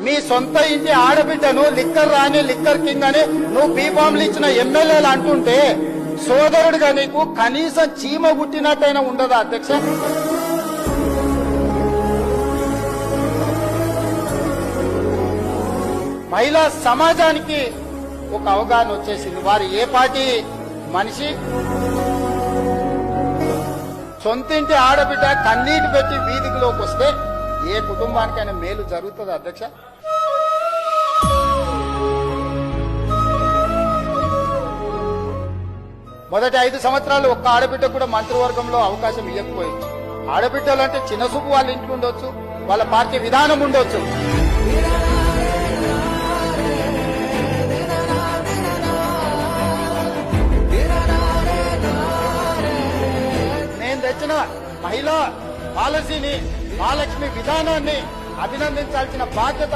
మీ సొంత ఇంటి ఆడబిడ్డను లిక్కర్ రాని లిక్కర్ కింగ్ అని నువ్వు బీఫామ్లు ఇచ్చిన ఎమ్మెల్యేలు అంటుంటే సోదరుడిగా నీకు కనీసం చీమ గుట్టినట్టయినా ఉండదా అధ్యక్ష? మహిళా సమాజానికి ఒక అవగాహన వచ్చేసింది. వారు ఏ పార్టీ మనిషి, సొంతింటి ఆడబిడ్డ కన్నీటి పెట్టి వీధిలోకి వస్తే ఏ కుటుంబానికైనా మేలు జరుగుతుంది అధ్యక్ష? మొదటి 5 సంవత్సరాలు ఒక్క ఆడబిడ్డ కూడా మంత్రివర్గంలో అవకాశం ఇవ్వకపోయింది. ఆడబిడ్డలు అంటే చిన్న చూపు వాళ్ళ ఇంట్లో ఉండొచ్చు, వాళ్ళ పార్టీ విధానం ఉండొచ్చు. నేను తెచ్చిన మహిళా పాలసీని, మహాలక్ష్మి విధానాన్ని అభినందించాల్సిన బాధ్యత